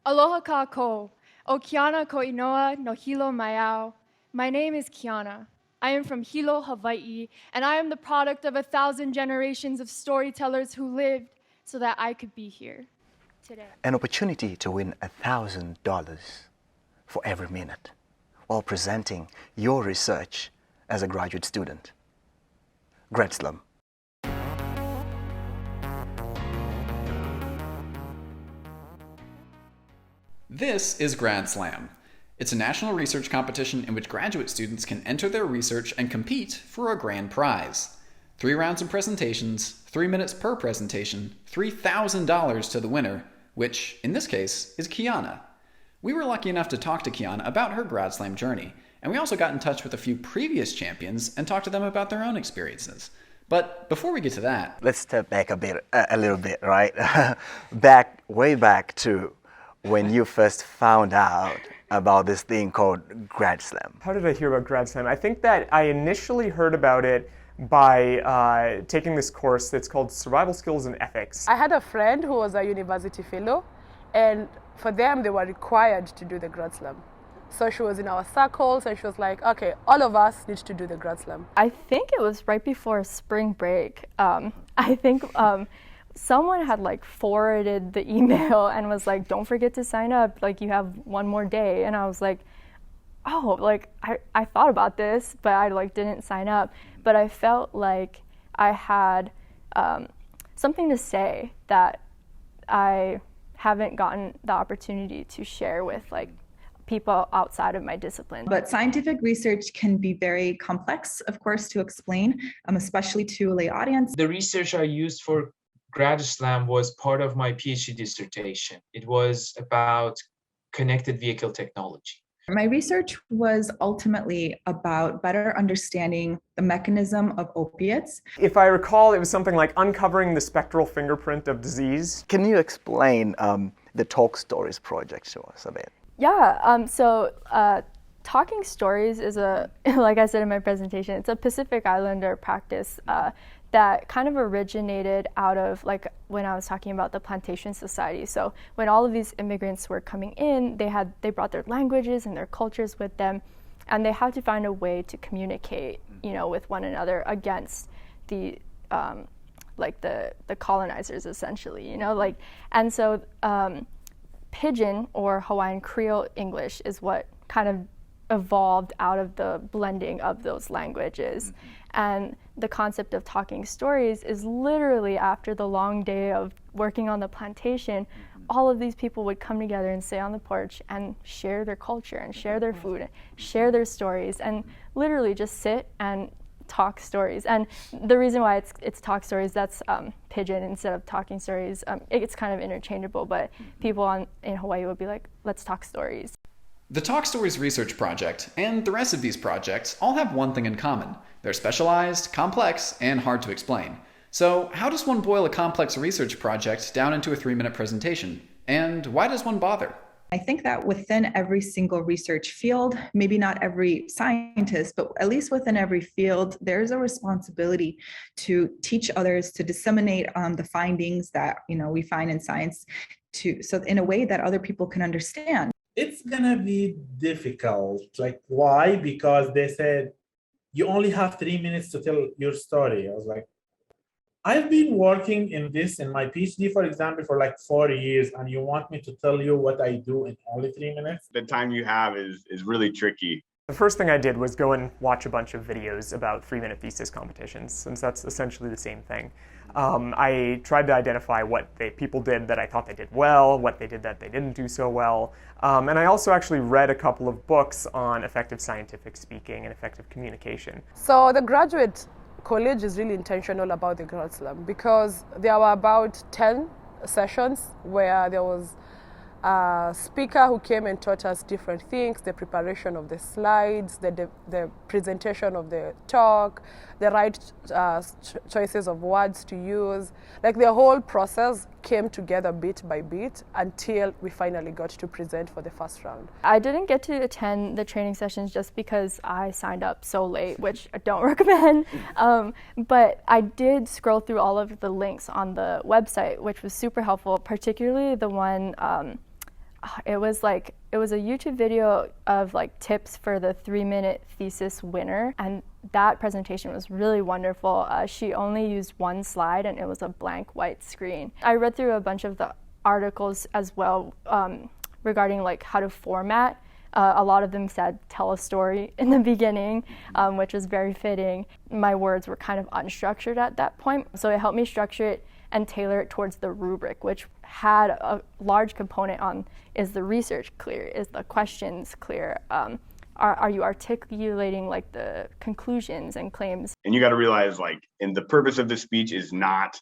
Aloha kako, o Kiana ko inoa no Hilo Maiau. My name is Kiana. I am from Hilo, Hawaii, and I am the product of 1,000 generations of storytellers who lived so that I could be here today. An opportunity to win $1,000 for every minute while presenting your research as a graduate student. Grad Slam. This is Grad Slam. It's a national research competition in which graduate students can enter their research and compete for a grand prize. 3 rounds of presentations, 3 minutes per presentation, $3,000 to the winner, which, in this case, is Kiana. We were lucky enough to talk to Kiana about her Grad Slam journey, and we also got in touch with a few previous champions and talked to them about their own experiences. But before we get to that, let's step back a little bit, right? Way back to when you first found out about this thing called Grad Slam. How did I hear about Grad Slam? I think that I initially heard about it by taking this course that's called Survival Skills and Ethics. I had a friend who was a university fellow, and for them they were required to do the Grad Slam. So she was in our circles and she was like, okay, all of us need to do the Grad Slam. I think it was right before spring break. I think someone had forwarded the email and was like, don't forget to sign up, you have one more day. And I was like, oh, I thought about this, but I didn't sign up. But I felt like I had something to say that I haven't gotten the opportunity to share with people outside of my discipline. But scientific research can be very complex, of course, to explain, especially to a lay audience. The research I used for Grad Slam was part of my PhD dissertation. It was about connected vehicle technology. My research was ultimately about better understanding the mechanism of opiates. If I recall, it was something like uncovering the spectral fingerprint of disease. Can you explain the Talk Stories project to us a bit? Yeah, so talking stories is like I said in my presentation, it's a Pacific Islander practice that kind of originated out of when I was talking about the plantation society. So when all of these immigrants were coming in, they brought their languages and their cultures with them, and they had to find a way to communicate, with one another against the the colonizers essentially, and so Pidgin or Hawaiian Creole English is what kind of evolved out of the blending of those languages. And the concept of talking stories is literally after the long day of working on the plantation, all of these people would come together and sit on the porch and share their culture and share their food, and share their stories, and literally just sit and talk stories. And the reason why it's talk stories, that's Pidgin instead of talking stories. It's kind of interchangeable, but people in Hawaii would be like, let's talk stories. the Talk Stories Research Project and the rest of these projects all have one thing in common. They're specialized, complex, and hard to explain. So how does one boil a complex research project down into a 3-minute presentation? And why does one bother? I think that within every single research field, maybe not every scientist, but at least within every field, there's a responsibility to teach others, to disseminate the findings that we find in science, so in a way that other people can understand. It's gonna be difficult. Like, why? Because they said you only have 3 minutes to tell your story. I was like, I've been working in my PhD, for example, for like 4 years, and you want me to tell you what I do in only 3 minutes? The time you have is really tricky. The first thing I did was go and watch a bunch of videos about 3-minute thesis competitions, since that's essentially the same thing. I tried to identify what people did that I thought they did well, what they did that they didn't do so well. And I also actually read a couple of books on effective scientific speaking and effective communication. So the graduate college is really intentional about the Grad Slam because there were about 10 sessions where there was a speaker who came and taught us different things, the preparation of the slides, the presentation of the talk, the right choices of words to use. Like the whole process came together bit by bit until we finally got to present for the first round. I didn't get to attend the training sessions just because I signed up so late, which I don't recommend. But I did scroll through all of the links on the website, which was super helpful, particularly the one It was a YouTube video of like tips for the 3-minute thesis winner, and that presentation was really wonderful. She only used one slide and it was a blank white screen. I read through a bunch of the articles as well regarding like how to format. A lot of them said tell a story in the beginning, which was very fitting. My words were kind of unstructured at that point, so it helped me structure it and tailor it towards the rubric, which had a large component on, is the research clear? Is the questions clear? Are you articulating like the conclusions and claims? And you got to realize, like, and the purpose of this speech is not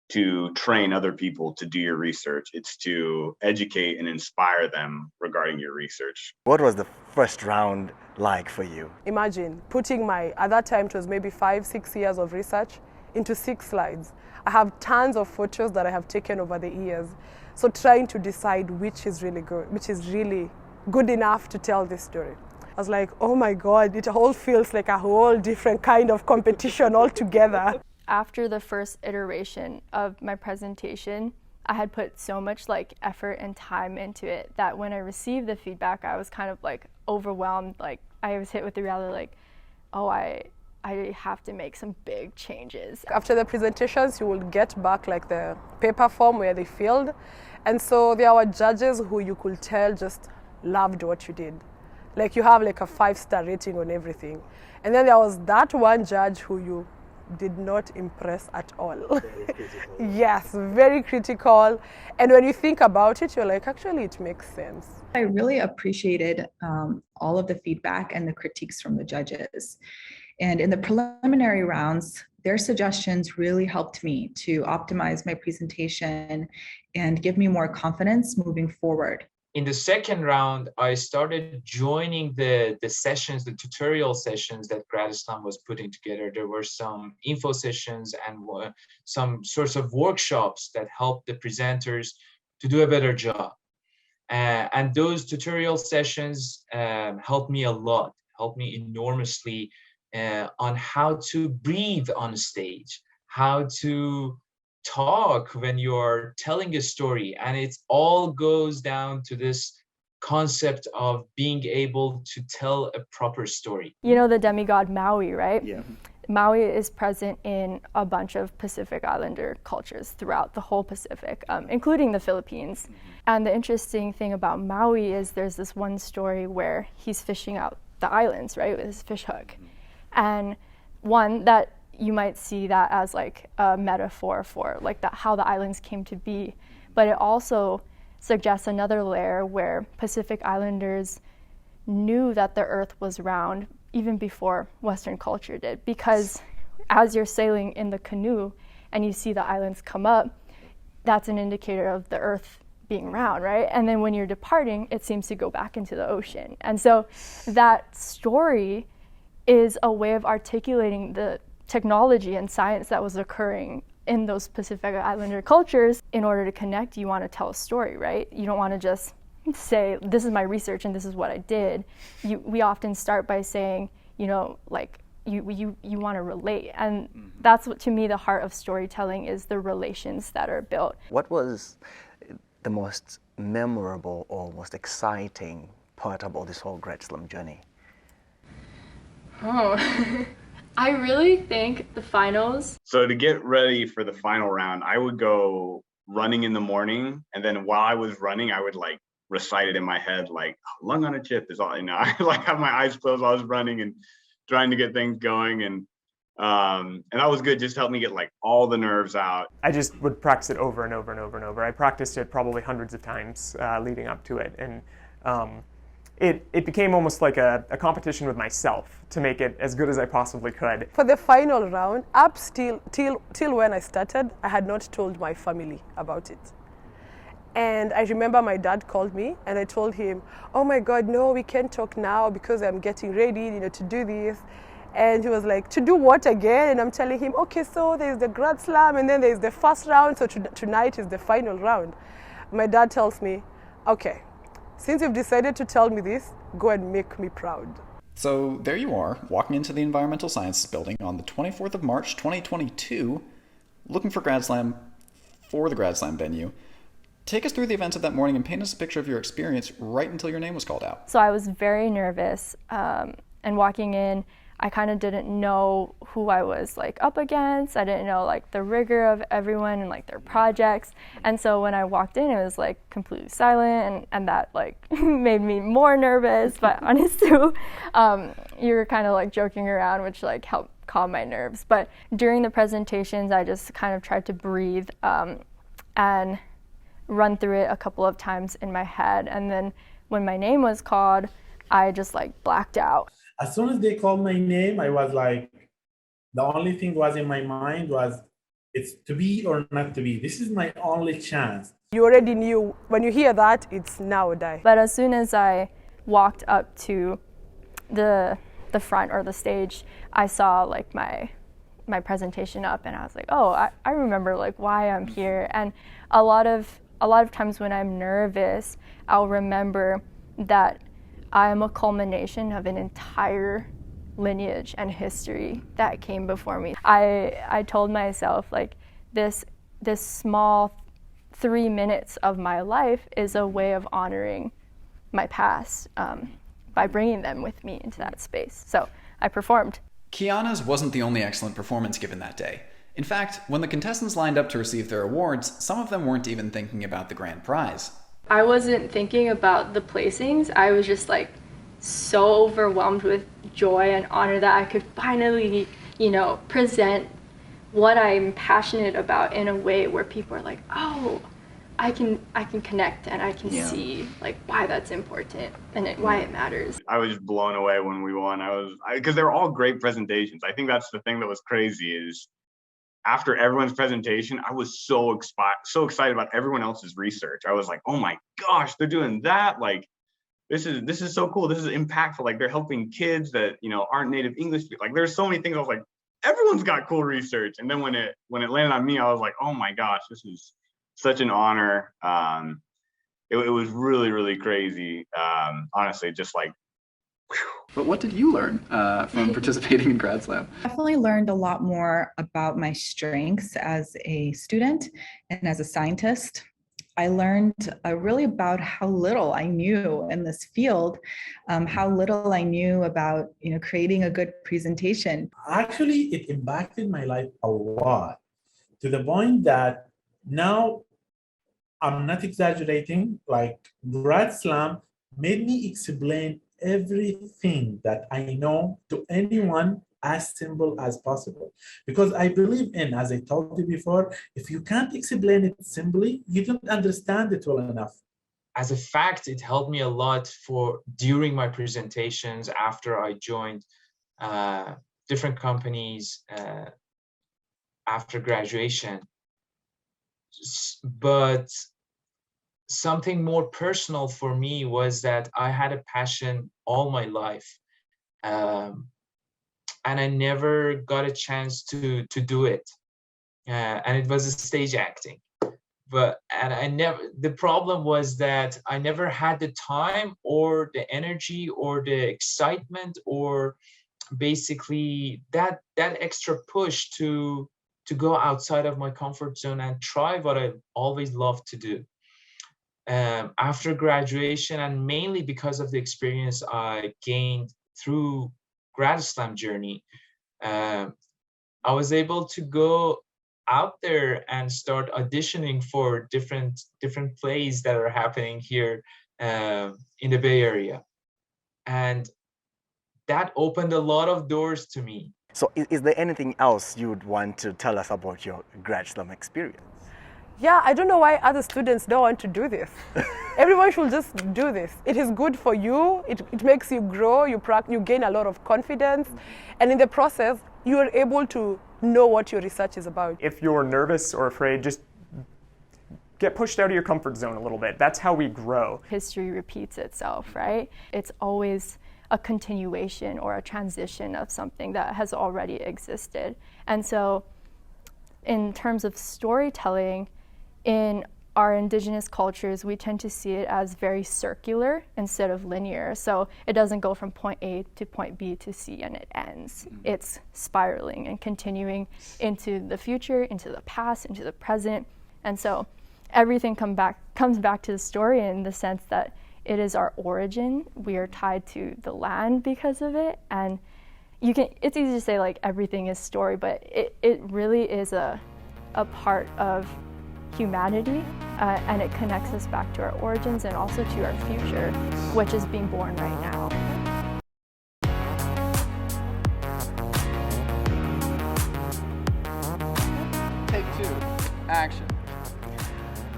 to train other people to do your research. It's to educate and inspire them regarding your research. What was the first round like for you? Imagine putting at that time it was maybe 5-6 years of research into 6 slides. I have tons of photos that I have taken over the years. So trying to decide which is really good enough to tell this story. I was like, oh my God, it all feels like a whole different kind of competition altogether. After the first iteration of my presentation, I had put so much like effort and time into it that when I received the feedback, I was kind of like overwhelmed. Like I was hit with the reality like, oh, I have to make some big changes. After the presentations, you will get back like the paper form where they filled. And so there were judges who you could tell just loved what you did. Like you have like a 5-star rating on everything. And then there was that one judge who you did not impress at all. Yes, very critical. And when you think about it, you're like, actually, it makes sense. I really appreciated all of the feedback and the critiques from the judges. And in the preliminary rounds, their suggestions really helped me to optimize my presentation and give me more confidence moving forward. In the second round, I started joining the sessions, the tutorial sessions that Grad Slam was putting together. There were some info sessions and some sorts of workshops that helped the presenters to do a better job. And those tutorial sessions helped me a lot, helped me enormously on how to breathe on stage, how to talk when you're telling a story. And it all goes down to this concept of being able to tell a proper story. You know the demigod Maui, right? Yeah. Maui is present in a bunch of Pacific Islander cultures throughout the whole Pacific, including the Philippines. Mm-hmm. And the interesting thing about Maui is there's this one story where he's fishing out the islands, right, with his fish hook. Mm-hmm. And one that you might see that as like a metaphor for like how the islands came to be, but it also suggests another layer where Pacific Islanders knew that the earth was round even before Western culture did, because as you're sailing in the canoe and you see the islands come up, that's an indicator of the earth being round, right? And then when you're departing, it seems to go back into the ocean. And so that story is a way of articulating the technology and science that was occurring in those Pacific Islander cultures. In order to connect, you want to tell a story, right? You don't want to just say, this is my research and this is what I did. We often start by saying, you know, like you want to relate. And that's what, to me, the heart of storytelling is the relations that are built. What was the most memorable or most exciting part about this whole Grad Slam journey? Oh, I really think the finals. So to get ready for the final round, I would go running in the morning, and then while I was running, I would like recite it in my head, like lung on a chip is all, you know. I like have my eyes closed while I was running and trying to get things going, and that was good. Just helped me get like all the nerves out. I just would practice it over and over and over and over. I practiced it probably hundreds of times leading up to it, and it became almost like a competition with myself to make it as good as I possibly could. For the final round, up till when I started, I had not told my family about it. And I remember my dad called me and I told him, oh my God, no, we can't talk now because I'm getting ready, you know, to do this. And he was like, to do what again? And I'm telling him, okay, so there's the Grad Slam and then there's the first round, so tonight is the final round. My dad tells me, okay, since you've decided to tell me this, go and make me proud. So there you are, walking into the Environmental Sciences building on the 24th of March, 2022, looking for Grad Slam for the Grad Slam venue. Take us through the events of that morning and paint us a picture of your experience right until your name was called out. So I was very nervous, and walking in, I kind of didn't know who I was like up against. I didn't know like the rigor of everyone and like their projects. And so when I walked in, it was like completely silent, and that like made me more nervous. But honestly, you were kind of like joking around, which like helped calm my nerves. But during the presentations, I just kind of tried to breathe and run through it a couple of times in my head. And then when my name was called, I just like blacked out. As soon as they called my name, I was like, the only thing was in my mind was, it's to be or not to be. This is my only chance. You already knew when you hear that, it's now or die. But as soon as I walked up to the front or the stage, I saw like my presentation up, and I was like, oh, I remember like why I'm here. And a lot of times when I'm nervous, I'll remember that I am a culmination of an entire lineage and history that came before me. I told myself like this small 3 minutes of my life is a way of honoring my past by bringing them with me into that space. So I performed. Kiana's wasn't the only excellent performance given that day. In fact, when the contestants lined up to receive their awards, some of them weren't even thinking about the grand prize. I wasn't thinking about the placings. I was just like so overwhelmed with joy and honor that I could finally, present what I'm passionate about in a way where people are like, oh, I can connect, and I can see like why that's important and why it matters. I was just blown away when we won. Because they were all great presentations. I think that's the thing that was crazy is after everyone's presentation, I was so excited about everyone else's research. I was like, oh my gosh, they're doing that. Like, this is so cool. This is impactful. Like, they're helping kids that, aren't native English. Like, there's so many things. I was like, everyone's got cool research. And then when it landed on me, I was like, oh my gosh, this is such an honor. It was really, really crazy. Honestly, just like, But what did you learn from participating in Grad Slam? Definitely learned a lot more about my strengths as a student and as a scientist. I learned really about how little I knew in this field, how little I knew about creating a good presentation. Actually, it impacted my life a lot, to the point that now I'm not exaggerating. Like, Grad Slam made me explain everything that I know to anyone as simple as possible. Because I believe in, as I told you before, if you can't explain it simply, you don't understand it well enough. As a fact, it helped me a lot during my presentations after I joined different companies after graduation. But something more personal for me was that I had a passion all my life, and I never got a chance to do it, and it was stage acting. The problem was that I never had the time or the energy or the excitement or basically that extra push to go outside of my comfort zone and try what I always loved to do. After graduation, and mainly because of the experience I gained through Grad Slam journey, I was able to go out there and start auditioning for different plays that are happening here in the Bay Area, and that opened a lot of doors to me. So is there anything else you would want to tell us about your Grad Slam experience? Yeah, I don't know why other students don't want to do this. Everyone should just do this. It is good for you. It makes you grow. You gain a lot of confidence. And in the process, you are able to know what your research is about. If you're nervous or afraid, just get pushed out of your comfort zone a little bit. That's how we grow. History repeats itself, right? It's always a continuation or a transition of something that has already existed. And so in terms of storytelling, in our indigenous cultures, we tend to see it as very circular instead of linear. So it doesn't go from point A to point B to C and it ends. It's spiraling and continuing into the future, into the past, into the present. And so everything comes back to the story in the sense that it is our origin. We are tied to the land because of it, and it's easy to say like everything is story, but it really is a part of humanity, and it connects us back to our origins and also to our future, which is being born right now. Take 2. Action.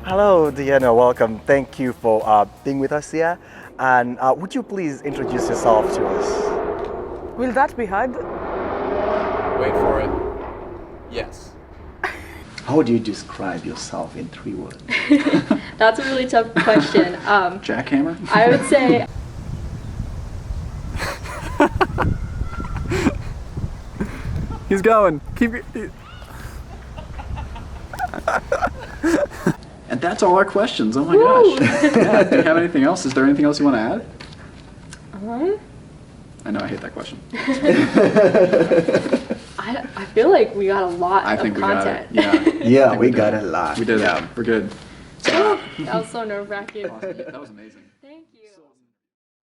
Hello, Deanna. Welcome. Thank you for being with us here. And would you please introduce yourself to us? Will that be hard? Wait for it. Yes. How would you describe yourself in 3 words? That's a really tough question. Jackhammer? I would say He's going. Keep And that's all our questions. Oh my gosh. Yeah. Do you have anything else? Is there anything else you want to add? I know I hate that question. I feel like we got a lot I think of we content. got it. Yeah. Yeah, we got a lot. We did. Yeah. We're good. So, That was so nerve-wracking. that was amazing.